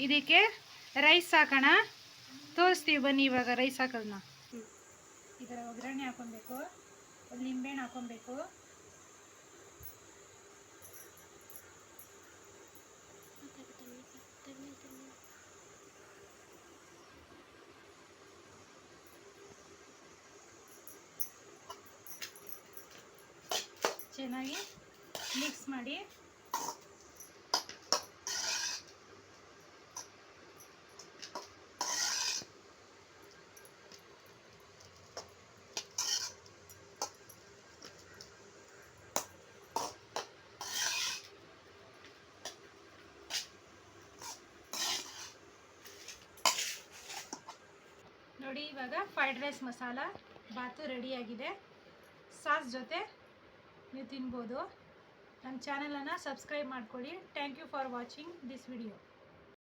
ಇದಕ್ಕೆ ರೈಸ್ ಹಾಕೋಣ, ತೋರಿಸ್ತೀವಿ ಬನ್ನಿ ಇವಾಗ ರೈಸ್ ಹಾಕೋದನ್ನ. ಈ ಥರ ಒಗ್ಗರಣೆ ಹಾಕೊಬೇಕು, ಒಂದು ನಿಂಬೆಹಣ್ಣು ಹಾಕೊಬೇಕು, ಚೆನ್ನಾಗಿ ಮಿಕ್ಸ್ ಮಾಡಿ ನೋಡಿ. ಇವಾಗ ಫ್ರೈಡ್ ರೈಸ್ ಮಸಾಲ ಬಾತು ರೆಡಿಯಾಗಿದೆ. ಸಾಸ್ ಜೊತೆ ನೀವು ತಿನ್ಬೋದು. ನಮ್ಮ ಚಾನಲನ್ನು ಸಬ್ಸ್ಕ್ರೈಬ್ ಮಾಡ್ಕೊಳ್ಳಿ. Thank you for watching this video.